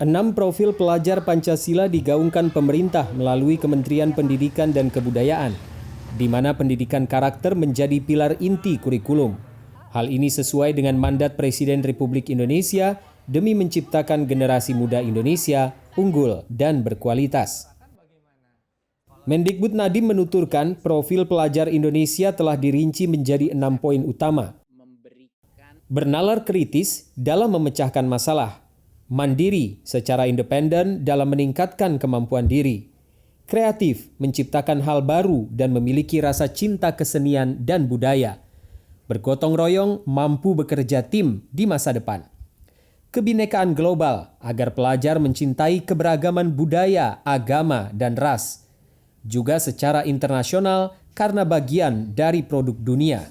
6 profil pelajar Pancasila digaungkan pemerintah melalui Kementerian Pendidikan dan Kebudayaan, di mana pendidikan karakter menjadi pilar inti kurikulum. Hal ini sesuai dengan mandat Presiden Republik Indonesia demi menciptakan generasi muda Indonesia unggul dan berkualitas. Mendikbud Nadiem menuturkan profil pelajar Indonesia telah dirinci menjadi 6 poin utama. Bernalar kritis dalam memecahkan masalah. Mandiri secara independen dalam meningkatkan kemampuan diri. Kreatif menciptakan hal baru dan memiliki rasa cinta kesenian dan budaya. Bergotong royong mampu bekerja tim di masa depan. Kebinekaan global agar pelajar mencintai keberagaman budaya, agama, dan ras. Juga secara internasional karena bagian dari produk dunia.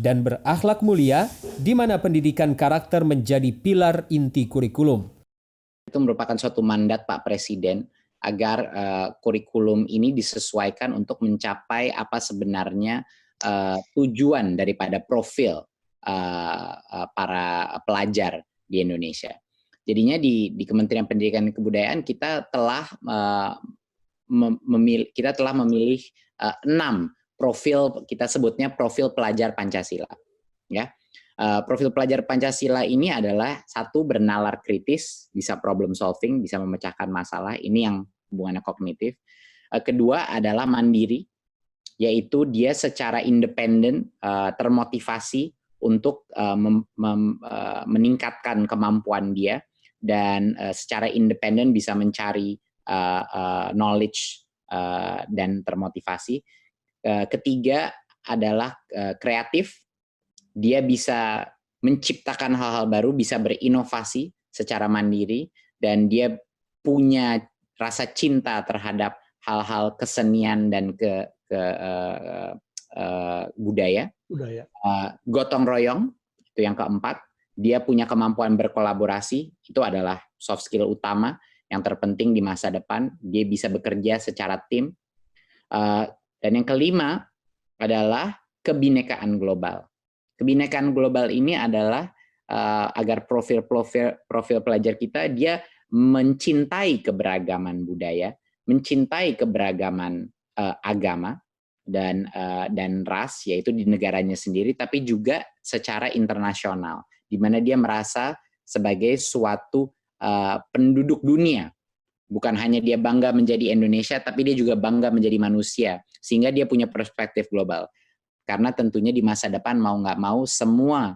Dan berakhlak mulia, di mana pendidikan karakter menjadi pilar inti kurikulum. Itu merupakan suatu mandat Pak Presiden agar kurikulum ini disesuaikan untuk mencapai apa sebenarnya tujuan daripada profil para pelajar di Indonesia. Jadinya di Kementerian Pendidikan dan Kebudayaan kita telah memilih 6 profil, kita sebutnya profil pelajar Pancasila. Ya, profil pelajar Pancasila ini adalah satu, bernalar kritis, bisa problem solving, bisa memecahkan masalah. Ini yang hubungannya kognitif. Kedua adalah mandiri, yaitu dia secara independen termotivasi untuk meningkatkan kemampuan dia dan secara independen bisa mencari knowledge dan termotivasi. Ketiga adalah kreatif, dia bisa menciptakan hal-hal baru, bisa berinovasi secara mandiri, dan dia punya rasa cinta terhadap hal-hal kesenian dan budaya. Gotong royong, itu yang keempat. Dia punya kemampuan berkolaborasi, itu adalah soft skill utama yang terpenting di masa depan. Dia bisa bekerja secara tim. Dan yang kelima adalah kebinekaan global. Kebinekaan global ini adalah agar profil pelajar kita dia mencintai keberagaman budaya, mencintai keberagaman agama dan ras, yaitu di negaranya sendiri, tapi juga secara internasional, di mana dia merasa sebagai suatu penduduk dunia. Bukan hanya dia bangga menjadi Indonesia, tapi dia juga bangga menjadi manusia, sehingga dia punya perspektif global. Karena tentunya di masa depan mau nggak mau semua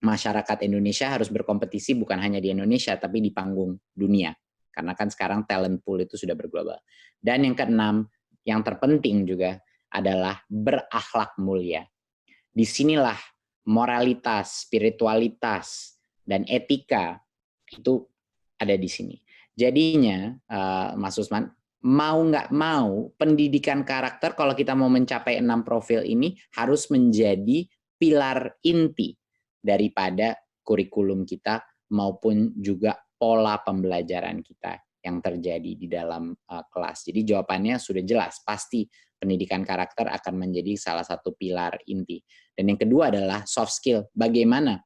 masyarakat Indonesia harus berkompetisi bukan hanya di Indonesia, tapi di panggung dunia. Karena kan sekarang talent pool itu sudah berglobal. Dan yang keenam, yang terpenting juga adalah berakhlak mulia. Disinilah moralitas, spiritualitas, dan etika itu ada di sini. Jadinya, Mas Usman, mau nggak mau, pendidikan karakter kalau kita mau mencapai 6 profil ini harus menjadi pilar inti daripada kurikulum kita maupun juga pola pembelajaran kita yang terjadi di dalam kelas. Jadi jawabannya sudah jelas, pasti pendidikan karakter akan menjadi salah satu pilar inti. Dan yang kedua adalah soft skill. Bagaimana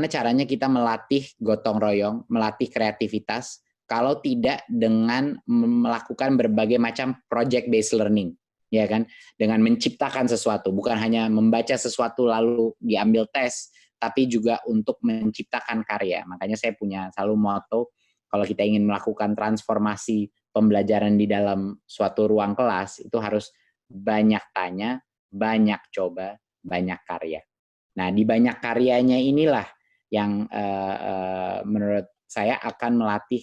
caranya kita melatih gotong royong, melatih kreativitas, kalau tidak dengan melakukan berbagai macam project based learning, ya kan? Dengan menciptakan sesuatu, bukan hanya membaca sesuatu lalu diambil tes, tapi juga untuk menciptakan karya. Makanya saya punya selalu motto, kalau kita ingin melakukan transformasi pembelajaran di dalam suatu ruang kelas, itu harus banyak tanya, banyak coba, banyak karya. Nah, di banyak karyanya inilah yang menurut saya akan melatih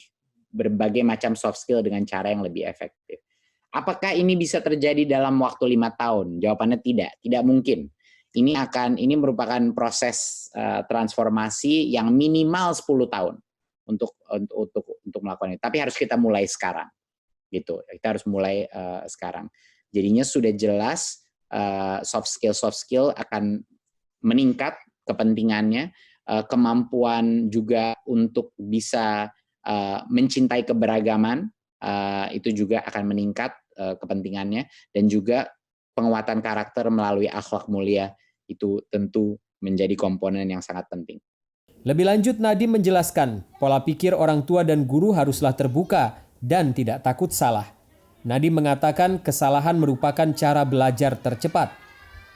berbagai macam soft skill dengan cara yang lebih efektif. Apakah ini bisa terjadi dalam waktu 5 tahun? Jawabannya tidak mungkin. Ini merupakan proses transformasi yang minimal 10 tahun untuk melakukan ini. Tapi harus kita mulai sekarang, gitu. Kita harus mulai sekarang. Jadinya sudah jelas soft skill akan meningkat kepentingannya, kemampuan juga untuk bisa mencintai keberagaman itu juga akan meningkat kepentingannya, dan juga penguatan karakter melalui akhlak mulia itu tentu menjadi komponen yang sangat penting. Lebih lanjut, Nadiem menjelaskan pola pikir orang tua dan guru haruslah terbuka dan tidak takut salah. Nadiem mengatakan kesalahan merupakan cara belajar tercepat.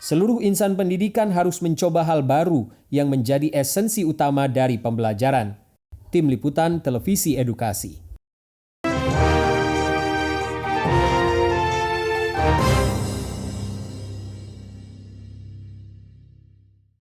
Seluruh insan pendidikan harus mencoba hal baru yang menjadi esensi utama dari pembelajaran. Tim Liputan Televisi Edukasi.